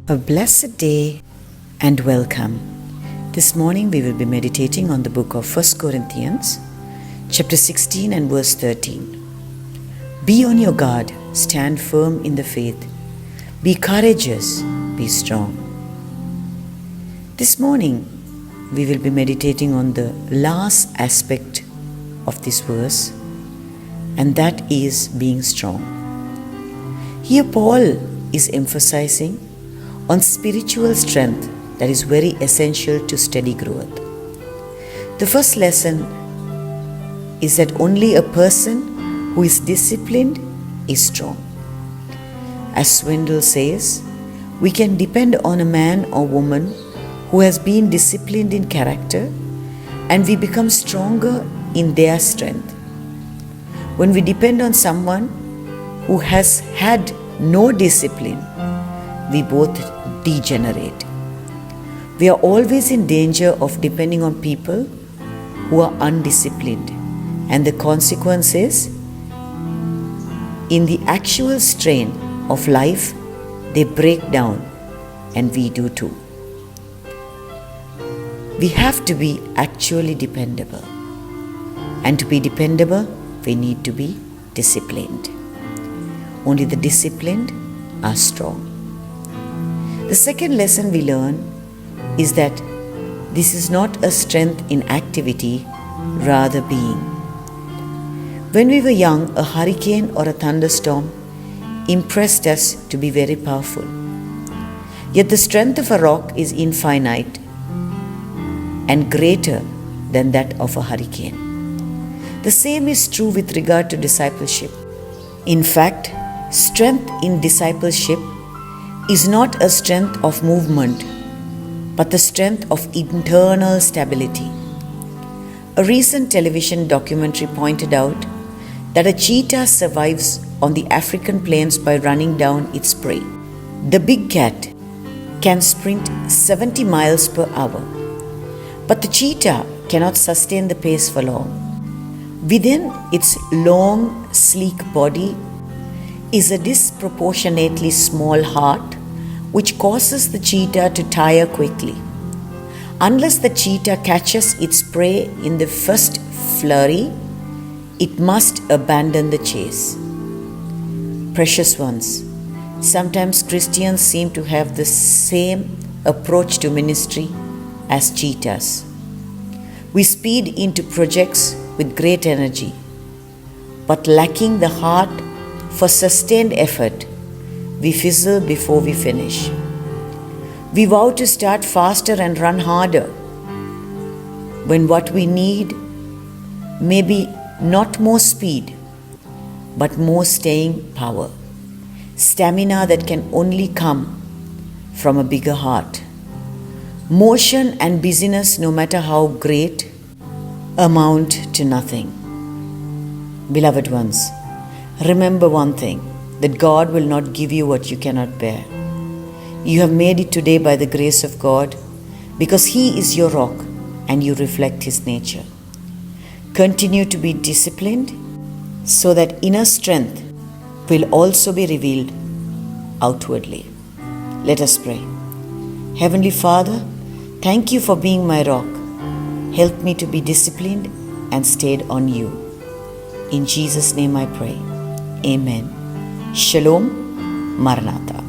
A blessed day and welcome. This morning we will be meditating on the book of 1 Corinthians, chapter 16 and verse 13. Be on your guard, stand firm in the faith, be courageous, be strong. This morning we will be meditating on the last aspect of this verse, and that is being strong. Here Paul is emphasizing on spiritual strength that is very essential to steady growth. The first lesson is that only a person who is disciplined is strong. As Swindoll says, we can depend on a man or woman who has been disciplined in character, and we become stronger in their strength. When we depend on someone who has had no discipline, we both degenerate. We are always in danger of depending on people who are undisciplined, and the consequence is, in the actual strain of life, they break down, and we do too. We have to be actually dependable, and to be dependable, we need to be disciplined. Only the disciplined are strong. The second lesson we learn is that this is not a strength in activity, rather being. When we were young, a hurricane or a thunderstorm impressed us to be very powerful. Yet the strength of a rock is infinite and greater than that of a hurricane. The same is true with regard to discipleship. In fact, strength in discipleship is not a strength of movement, but the strength of internal stability. A recent television documentary pointed out that a cheetah survives on the African plains by running down its prey. The big cat can sprint 70 miles per hour, but the cheetah cannot sustain the pace for long. Within its long, sleek body is a disproportionately small heart, which causes the cheetah to tire quickly. Unless the cheetah catches its prey in the first flurry, it must abandon the chase. Precious ones, sometimes Christians seem to have the same approach to ministry as cheetahs. We speed into projects with great energy, but lacking the heart for sustained effort, we fizzle before we finish. We vow to start faster and run harder, when what we need may be not more speed, but more staying power, stamina that can only come from a bigger heart. Motion and busyness, no matter how great, amount to nothing. Beloved ones, remember one thing, that God will not give you what you cannot bear. You have made it today by the grace of God, because He is your rock and you reflect His nature. Continue to be disciplined so that inner strength will also be revealed outwardly. Let us pray. Heavenly Father, thank you for being my rock. Help me to be disciplined and stayed on you. In Jesus' name I pray. Amen. Shalom. Maranatha.